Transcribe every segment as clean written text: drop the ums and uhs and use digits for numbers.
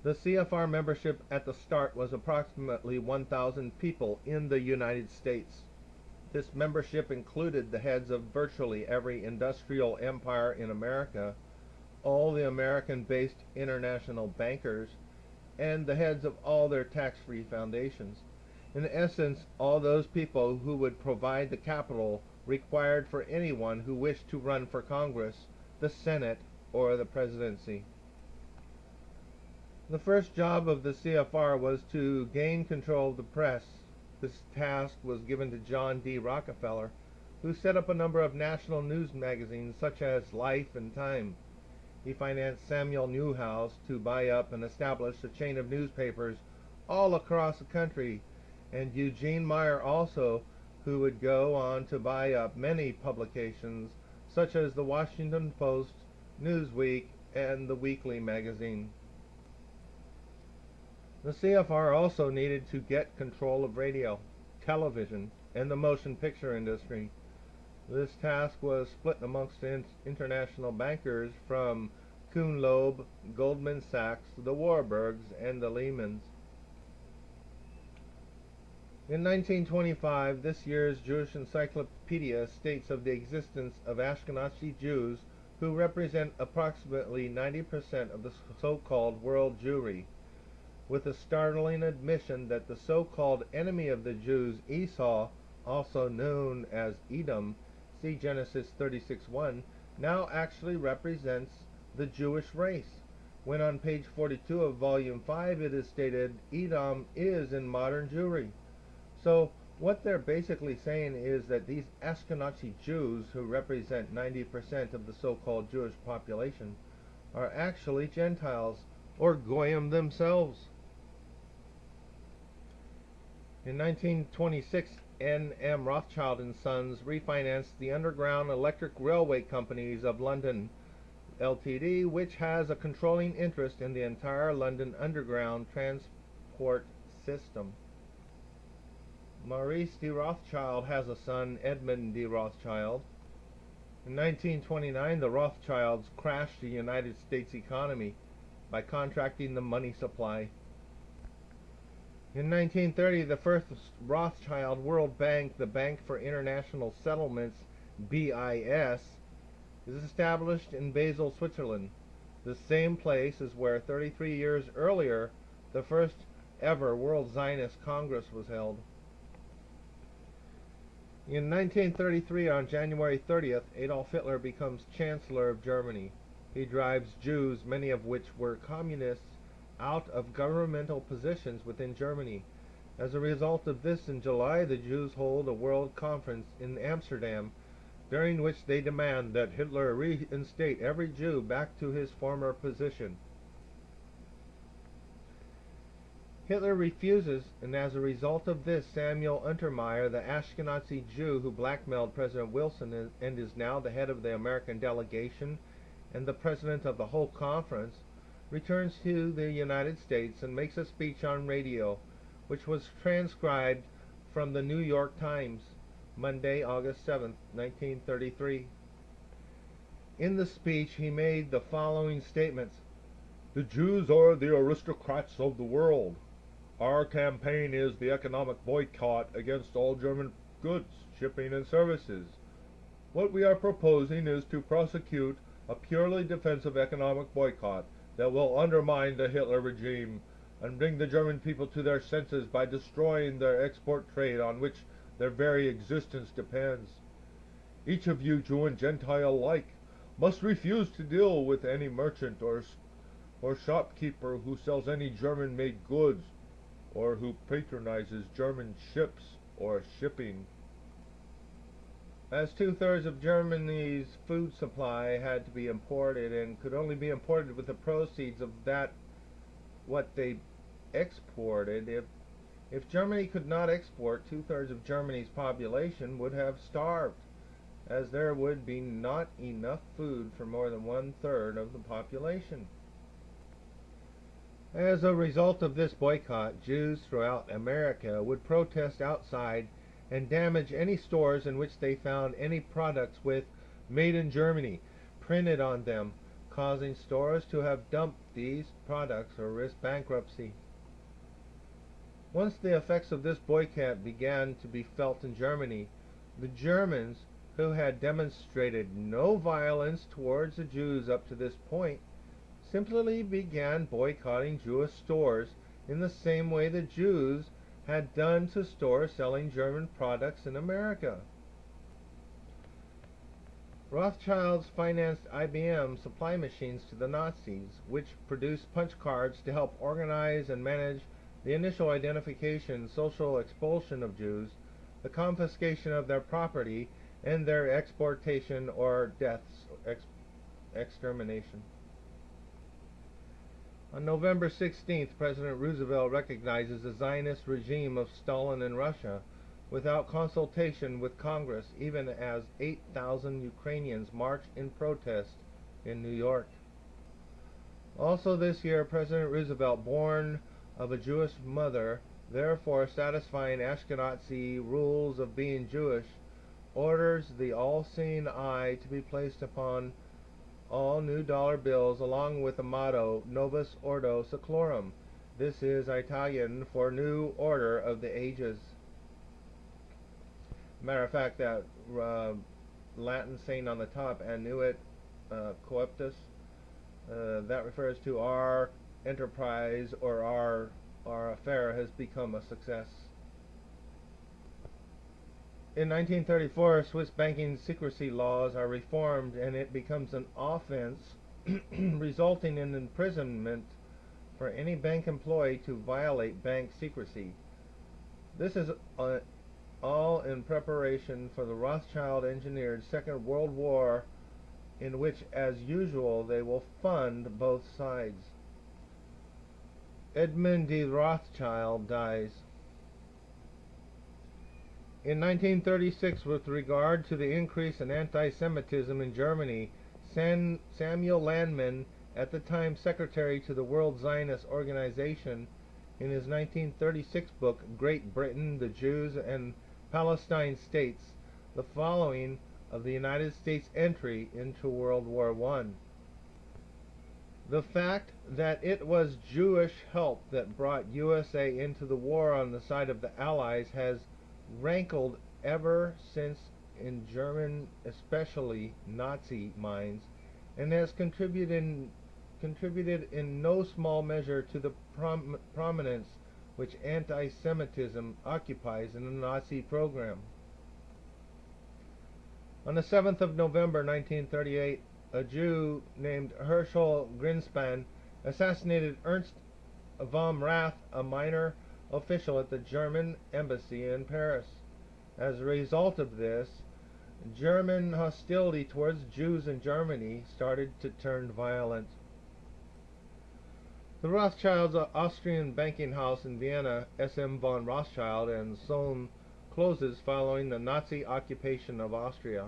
The CFR membership at the start was approximately 1,000 people in the United States. This membership included the heads of virtually every industrial empire in America, all the American-based international bankers, and the heads of all their tax-free foundations. In essence, all those people who would provide the capital required for anyone who wished to run for Congress, the Senate, or the presidency. The first job of the CFR was to gain control of the press. This task was given to John D. Rockefeller, who set up a number of national news magazines such as Life and Time. He financed Samuel Newhouse to buy up and establish a chain of newspapers all across the country, and Eugene Meyer also, who would go on to buy up many publications such as the Washington Post, Newsweek, and the Weekly magazine. The CFR also needed to get control of radio, television, and the motion picture industry. This task was split amongst international bankers from Kuhn Loeb, Goldman Sachs, the Warburgs, and the Lehmans. In 1925, this year's Jewish Encyclopedia states of the existence of Ashkenazi Jews who represent approximately 90% of the so-called world Jewry, with a startling admission that the so-called enemy of the Jews, Esau, also known as Edom, see Genesis 36:1, now actually represents the Jewish race, when on page 42 of volume 5 it is stated Edom is in modern Jewry. So what they're basically saying is that these Ashkenazi Jews, who represent 90% of the so-called Jewish population, are actually Gentiles, or Goyim themselves. In 1926, N.M. Rothschild and Sons refinanced the Underground Electric Railway Companies of London Ltd., which has a controlling interest in the entire London Underground transport system. Maurice de Rothschild has a son, Edmund de Rothschild. In 1929, the Rothschilds crashed the United States economy by contracting the money supply. In 1930, the first Rothschild World Bank, the Bank for International Settlements, BIS, is established in Basel, Switzerland. The same place is where 33 years earlier, the first ever World Zionist Congress was held. In 1933, on January 30th, Adolf Hitler becomes Chancellor of Germany. He drives Jews, many of which were communists, out of governmental positions within Germany. As a result of this, in July, the Jews hold a world conference in Amsterdam, during which they demand that Hitler reinstate every Jew back to his former position. Hitler refuses, and as a result of this, Samuel Untermyer, the Ashkenazi Jew who blackmailed President Wilson and is now the head of the American delegation and the president of the whole conference, returns to the United States and makes a speech on radio, which was transcribed from the New York Times, Monday, August 7, 1933. In the speech, he made the following statements. "The Jews are the aristocrats of the world. Our campaign is the economic boycott against all German goods, shipping, and services. What we are proposing is to prosecute a purely defensive economic boycott that will undermine the Hitler regime and bring the German people to their senses by destroying their export trade on which their very existence depends. Each of you, Jew and Gentile alike, must refuse to deal with any merchant or shopkeeper who sells any German-made goods or who patronizes German ships or shipping." As two-thirds of Germany's food supply had to be imported and could only be imported with the proceeds of what they exported, if Germany could not export, two-thirds of Germany's population would have starved, as there would be not enough food for more than one-third of the population. As a result of this boycott, Jews throughout America would protest outside and damage any stores in which they found any products with "Made in Germany" printed on them, causing stores to have dumped these products or risk bankruptcy. Once the effects of this boycott began to be felt in Germany, the Germans, who had demonstrated no violence towards the Jews up to this point, simply began boycotting Jewish stores in the same way the Jews had done to stores selling German products in America. Rothschilds financed IBM supply machines to the Nazis, which produced punch cards to help organize and manage the initial identification, social expulsion of Jews, the confiscation of their property, and their exportation or deaths, extermination. On November 16th, President Roosevelt recognizes the Zionist regime of Stalin in Russia without consultation with Congress, even as 8,000 Ukrainians marched in protest in New York. Also this year, President Roosevelt, born of a Jewish mother, therefore satisfying Ashkenazi rules of being Jewish, orders the all-seeing eye to be placed upon all new dollar bills, along with the motto Novus Ordo Seclorum. This is Italian for New Order of the Ages. Matter of fact, that Latin saying on the top, annuit coeptus, that refers to our enterprise or our affair has become a success. In 1934, Swiss banking secrecy laws are reformed, and it becomes an offense resulting in imprisonment for any bank employee to violate bank secrecy. This is all in preparation for the Rothschild-engineered Second World War, in which, as usual, they will fund both sides. Edmund de Rothschild dies. In 1936, with regard to the increase in anti-Semitism in Germany, Samuel Landman, at the time secretary to the World Zionist Organization, in his 1936 book, Great Britain, the Jews and Palestine States, the following of the United States entry into World War I. The fact that it was Jewish help that brought USA into the war on the side of the Allies has rankled ever since in German, especially Nazi minds, and has contributed in no small measure to the prominence which anti-Semitism occupies in the Nazi program. On the 7th of November 1938, a Jew named Herschel Greenspan assassinated Ernst von Rath, a minor official at the German embassy in Paris. As a result of this, German hostility towards Jews in Germany started to turn violent. The Rothschilds' Austrian banking house in Vienna, SM von Rothschild and Sohn, closes following the Nazi occupation of Austria.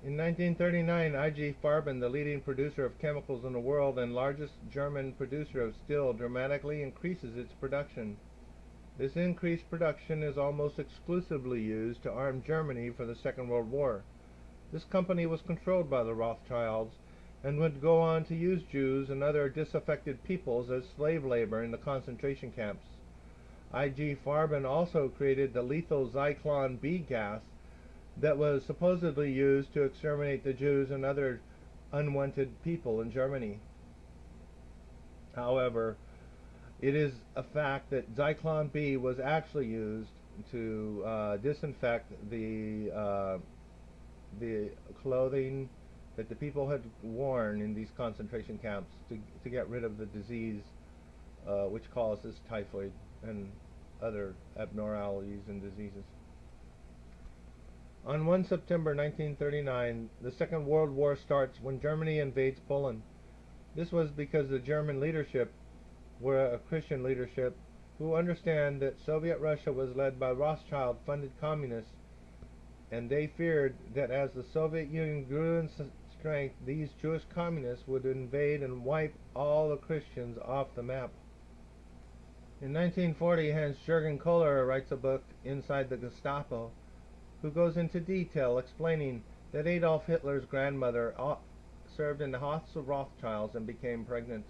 In 1939, IG Farben, the leading producer of chemicals in the world and largest German producer of steel, dramatically increases its production. This increased production is almost exclusively used to arm Germany for the Second World War. This company was controlled by the Rothschilds and would go on to use Jews and other disaffected peoples as slave labor in the concentration camps. IG Farben also created the lethal Zyklon B gas that was supposedly used to exterminate the Jews and other unwanted people in Germany. However, it is a fact that Zyklon B was actually used to disinfect the clothing that the people had worn in these concentration camps to get rid of the disease which causes typhoid and other abnormalities and diseases. On 1 September 1939, the Second World War starts when Germany invades Poland. This was because the German leadership were a Christian leadership who understand that Soviet Russia was led by Rothschild-funded communists, and they feared that as the Soviet Union grew in strength, these Jewish communists would invade and wipe all the Christians off the map. In 1940, Hans-Jürgen Kohler writes a book, Inside the Gestapo, who goes into detail explaining that Adolf Hitler's grandmother served in the house of Rothschilds and became pregnant.